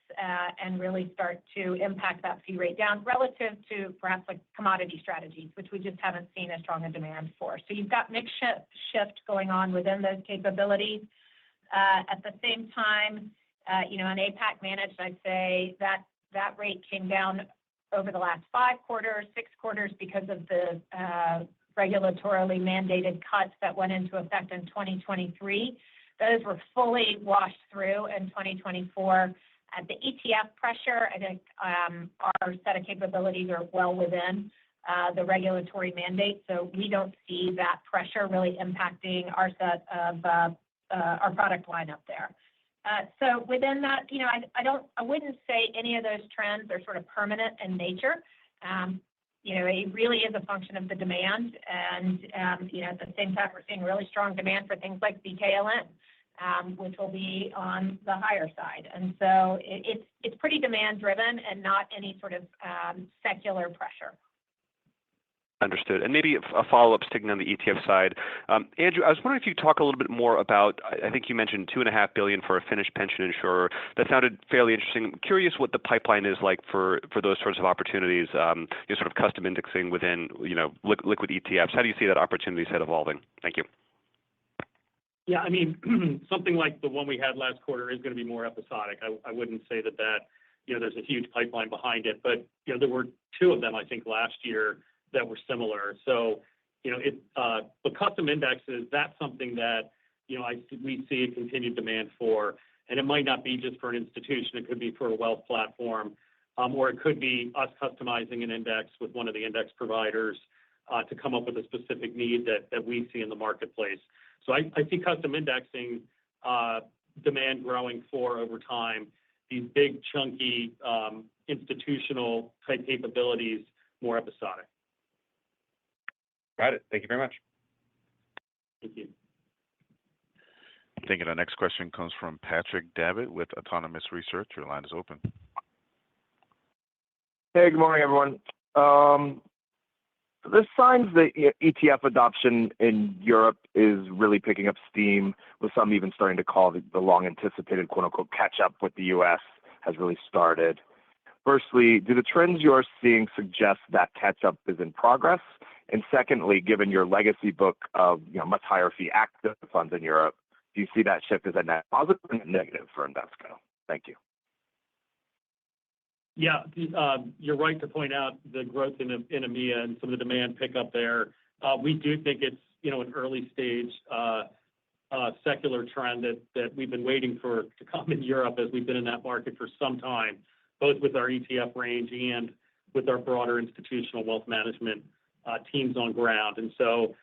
and really start to impact that fee rate down relative to perhaps like commodity strategies, which we just haven't seen as strong a demand for. So you've got mix shift going on within those capabilities. At the same time, on APAC managed, I'd say that rate came down over the last 5 quarters, 6 quarters because of the regulatorily mandated cuts that went into effect in 2023. Those were fully washed through in 2024. At the ETF pressure, I think our set of capabilities are well within the regulatory mandate, so we don't see that pressure really impacting our set of our product lineup there. So within that, I wouldn't say any of those trends are sort of permanent in nature. It really is a function of the demand, and at the same time, we're seeing really strong demand for things like BKLN, which will be on the higher side. And so it's pretty demand driven and not any sort of secular pressure. Understood. And maybe a follow-up sticking on the ETF side. Andrew, I was wondering if you could talk a little bit more about, I think you mentioned $2.5 billion for a Finnish pension insurer. That sounded fairly interesting. I'm curious what the pipeline is like for those sorts of opportunities, sort of custom indexing within, liquid ETFs. How do you see that opportunity set evolving? Thank you. Yeah, I mean, something like the one we had last quarter is going to be more episodic. I wouldn't say that there's a huge pipeline behind it, but, there were 2 of them, I think, last year that were similar. So, but custom indexes, that's something that, we see a continued demand for. And it might not be just for an institution. It could be for a wealth platform, or it could be us customizing an index with one of the index providers to come up with a specific need that we see in the marketplace. So I see custom indexing demand growing for over time. These big, chunky institutional type capabilities more episodic. Got it. Thank you very much. Thank you. Thank you. The next question comes from Patrick Davitt with Autonomous Research. Your line is open. Hey, good morning, everyone. There's signs that ETF adoption in Europe is really picking up steam, with some even starting to call the long-anticipated quote-unquote catch-up with the U.S. has really started. Firstly, do the trends you're seeing suggest that catch-up is in progress? And secondly, given your legacy book of much higher fee active funds in Europe, do you see that shift as a net positive or negative for Invesco? Thank you. Yeah, you're right to point out the growth in EMEA and some of the demand pickup there. We do think it's an early stage secular trend that we've been waiting for to come in Europe, as we've been in that market for some time, both with our ETF range and with our broader institutional wealth management teams on ground. And so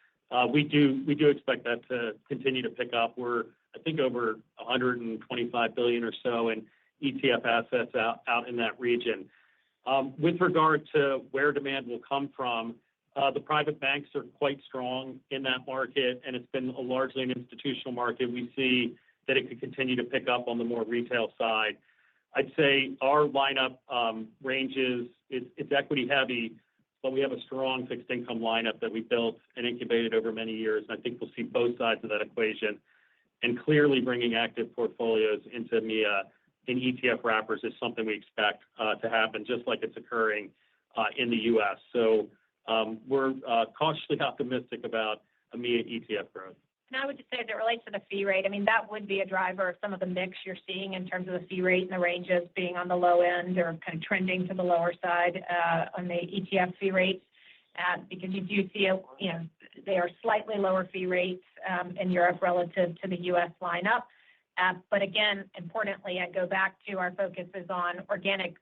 we do expect that to continue to pick up. We're, I think, over 125 billion or so in ETF assets out in that region. With regard to where demand will come from, the private banks are quite strong in that market, and it's been largely an institutional market. We see that it could continue to pick up on the more retail side. I'd say our lineup ranges, it's equity heavy, but we have a strong fixed income lineup that we built and incubated over many years. And I think we'll see both sides of that equation. And clearly bringing active portfolios into EMEA in ETF wrappers is something we expect to happen, just like it's occurring in the U.S. So we're cautiously optimistic about EMEA ETF growth. And I would just say, as it relates to the fee rate, I mean, that would be a driver of some of the mix you're seeing in terms of the fee rate and the ranges being on the low end or kind of trending to the lower side on the ETF fee rates, because you do see, they are slightly lower fee rates in Europe relative to the U.S. lineup. But again, importantly, I go back to our focus is on organic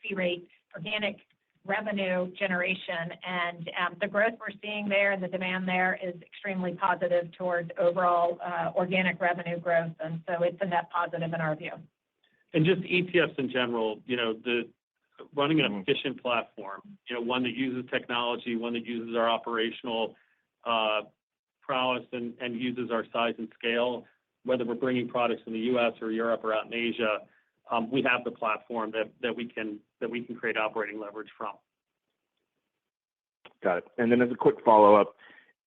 fee rate, organic revenue generation, and the growth we're seeing there and the demand there is extremely positive towards overall organic revenue growth, and so it's a net positive in our view. And just ETFs in general, the running an efficient platform, one that uses technology, one that uses our operational prowess and uses our size and scale, whether we're bringing products in the U.S. or Europe or out in Asia, we have the platform that we can create operating leverage from. Got it. And then as a quick follow-up,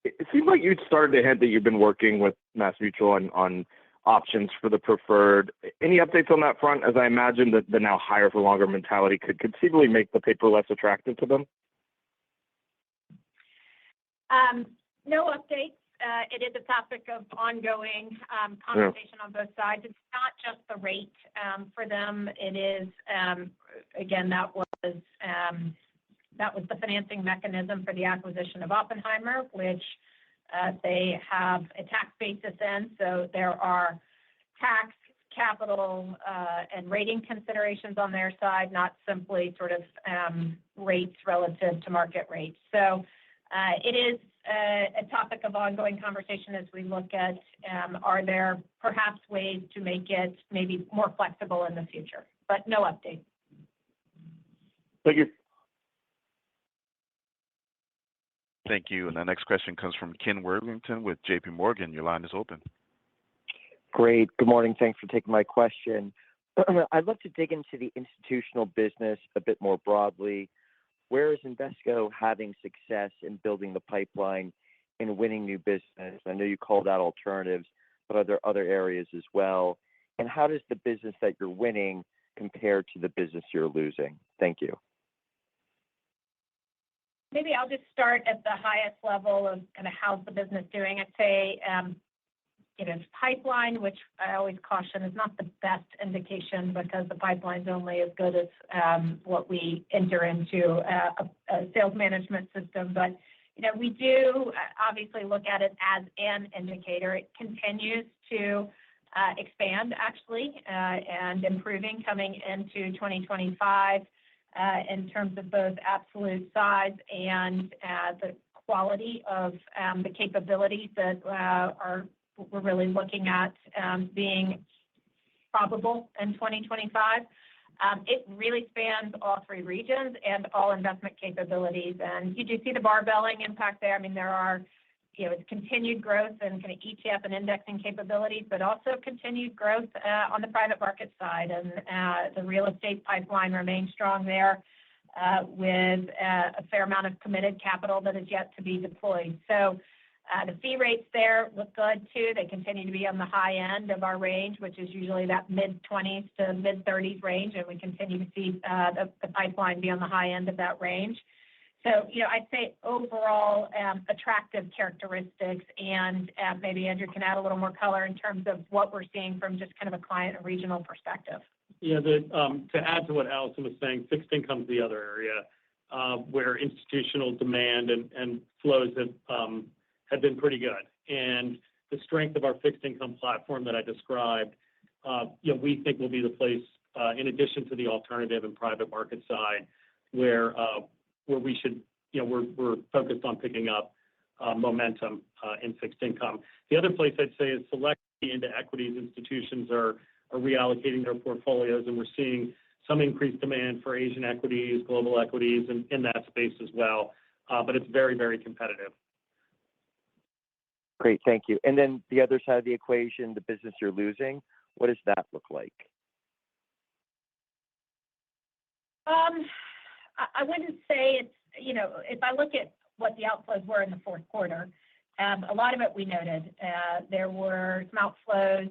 it seems like you'd started to hint that you've been working with MassMutual on options for the preferred. Any updates on that front, as I imagine that the now higher for longer mentality could conceivably make the paper less attractive to them? No updates. It is a topic of ongoing conversation on both sides. It's not just the rate for them. It is, again, that was the financing mechanism for the acquisition of Oppenheimer, which they have a tax basis in. So there are tax, capital, and rating considerations on their side, not simply sort of rates relative to market rates. So it is a topic of ongoing conversation as we look at are there perhaps ways to make it maybe more flexible in the future, but no update. Thank you. Thank you. And the next question comes from Ken Worthington with J.P. Morgan. Your line is open. Great. Good morning. Thanks for taking my question. I'd love to dig into the institutional business a bit more broadly. Where is Invesco having success in building the pipeline and winning new business? I know you called out alternatives, but are there other areas as well? And how does the business that you're winning compare to the business you're losing? Thank you. Maybe I'll just start at the highest level of kind of how's the business doing. I'd say, pipeline, which I always caution is not the best indication because the pipeline's only as good as what we enter into a sales management system. But, we do obviously look at it as an indicator. It continues to expand, actually, and improving coming into 2025 in terms of both absolute size and the quality of the capabilities that we're really looking at being probable in 2025. It really spans all three regions and all investment capabilities. And you do see the barbelling impact there. I mean, there are, it's continued growth and kind of ETF and indexing capabilities, but also continued growth on the private market side. And the real estate pipeline remains strong there with a fair amount of committed capital that is yet to be deployed. So the fee rates there look good too. They continue to be on the high end of our range, which is usually that mid-20s to mid-30s range, and we continue to see the pipeline be on the high end of that range. So, I'd say overall attractive characteristics, and maybe Andrew can add a little more color in terms of what we're seeing from just kind of a client and regional perspective. Yeah, to add to what Allison was saying, fixed income is the other area where institutional demand and flows have been pretty good. And the strength of our fixed income platform that I described, we think will be the place, in addition to the alternative and private market side, where we should, we're focused on picking up momentum in fixed income. The other place I'd say is selectively into equities. Institutions are reallocating their portfolios, and we're seeing some increased demand for Asian equities, global equities, and in that space as well. But it's very, very competitive. Great, thank you. And then the other side of the equation, the business you're losing, what does that look like? I wouldn't say it's, if I look at what the outflows were in the fourth quarter, a lot of it we noted. There were some outflows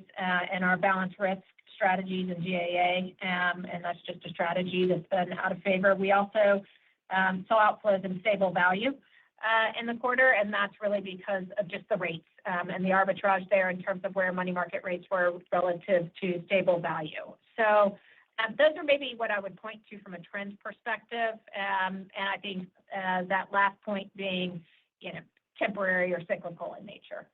in our balance risk strategies in GAA, and that's just a strategy that's been out of favor. We also saw outflows in stable value in the quarter, and that's really because of just the rates and the arbitrage there in terms of where money market rates were relative to stable value. So those are maybe what I would point to from a trend perspective, and I think that last point being, temporary or cyclical in nature.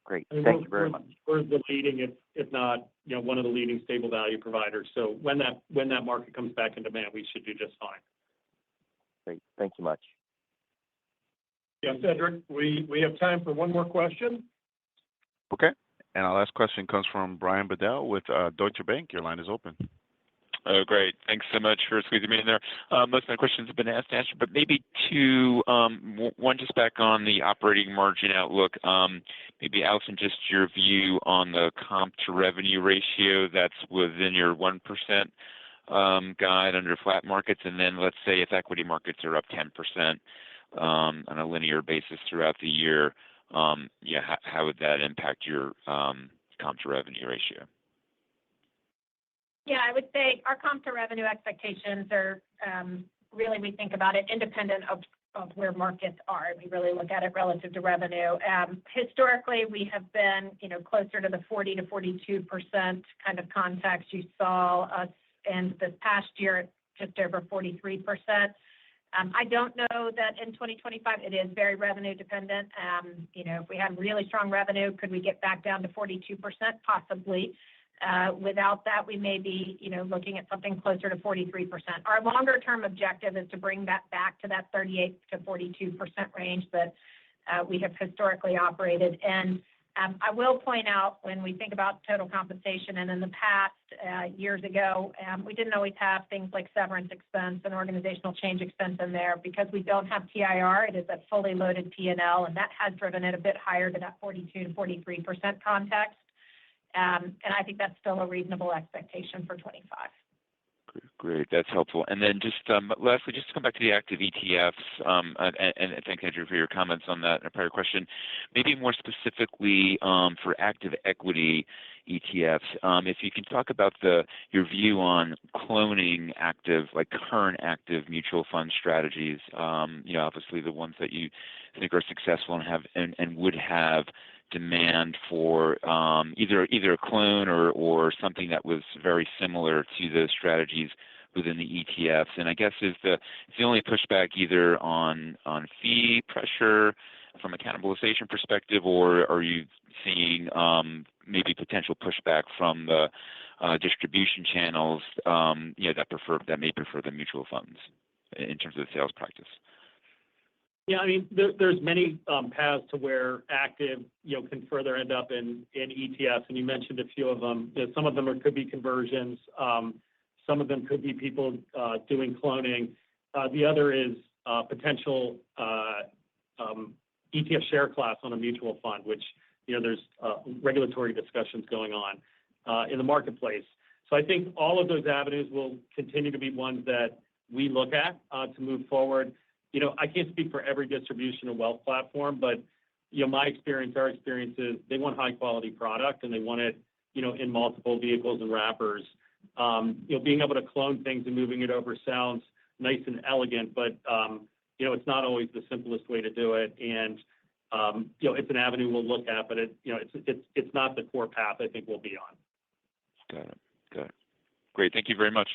Great, thank you very much. We're the leading, if not, one of the leading stable value providers. So when that market comes back in demand, we should do just fine. Great, thank you much. Yeah, Cedric, we have time for one more question. Okay. And our last question comes from Brian Bedell with Deutsche Bank. Your line is open. Oh, great. Thanks so much for squeezing me in there. Most of my questions have been asked and answered, but maybe two, one just back on the operating margin outlook. Maybe, Allison, just your view on the comp to revenue ratio that's within your 1% guide under flat markets. And then let's say if equity markets are up 10% on a linear basis throughout the year, how would that impact your comp to revenue ratio? Yeah, I would say our comp to revenue expectations are really, we think about it independent of where markets are. We really look at it relative to revenue. Historically, we have been, closer to the 40 to 42% kind of context. You saw us in this past year at just over 43%. I don't know that in 2025 it is very revenue dependent. If we had really strong revenue, could we get back down to 42%? Possibly. Without that, we may be, looking at something closer to 43%. Our longer term objective is to bring that back to that 38 to 42% range that we have historically operated. And I will point out when we think about total compensation, and in the past, years ago, we didn't always have things like severance expense and organizational change expense in there because we don't have TIR. It is a fully loaded P&L, and that has driven it a bit higher to that 42 to 43% context. And I think that's still a reasonable expectation for 25. Great, that's helpful. And then just lastly, just to come back to the active ETFs, and thank Andrew for your comments on that in a prior question. Maybe more specifically for active equity ETFs, if you can talk about your view on cloning active, like current active mutual fund strategies. Obviously the ones that you think are successful and have and would have demand for either a clone or something that was very similar to those strategies within the ETFs. And I guess is the only pushback either on fee pressure from a cannibalization perspective, or are you seeing maybe potential pushback from the distribution channels that may prefer the mutual funds in terms of the sales practice? Yeah, I mean, there's many paths to where active, can further end up in ETFs, and you mentioned a few of them. Some of them could be conversions. Some of them could be people doing cloning. The other is potential ETF share class on a mutual fund, which, there's regulatory discussions going on in the marketplace. So I think all of those avenues will continue to be ones that we look at to move forward. I can't speak for every distribution or wealth platform, but, my experience, our experience is they want high quality product and they want it, in multiple vehicles and wrappers. Being able to clone things and moving it over sounds nice and elegant, but, it's not always the simplest way to do it. And, it's an avenue we'll look at, but it's not the core path I think we'll be on. Got it. Great. Thank you very much.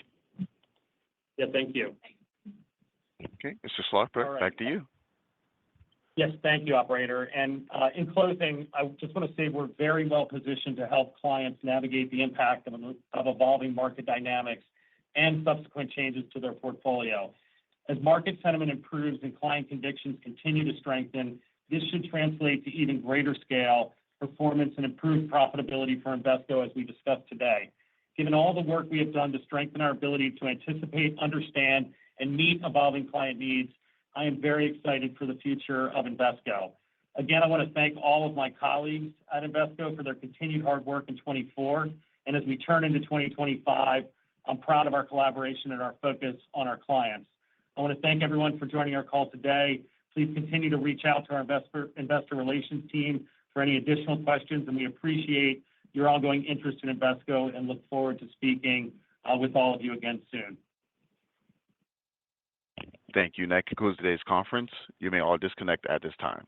Yeah, thank you. Okay, Mr. Schlossberg, All right. back to you. Yes, thank you, operator. And in closing, I just want to say we're very well positioned to help clients navigate the impact of evolving market dynamics and subsequent changes to their portfolio. As market sentiment improves and client convictions continue to strengthen, this should translate to even greater scale, performance, and improved profitability for Invesco as we discussed today. Given all the work we have done to strengthen our ability to anticipate, understand, and meet evolving client needs, I am very excited for the future of Invesco. Again, I want to thank all of my colleagues at Invesco for their continued hard work in 2024. And as we turn into 2025, I'm proud of our collaboration and our focus on our clients. I want to thank everyone for joining our call today. Please continue to reach out to our investor relations team for any additional questions, and we appreciate your ongoing interest in Invesco and look forward to speaking with all of you again soon. Thank you. And that concludes today's conference. You may all disconnect at this time.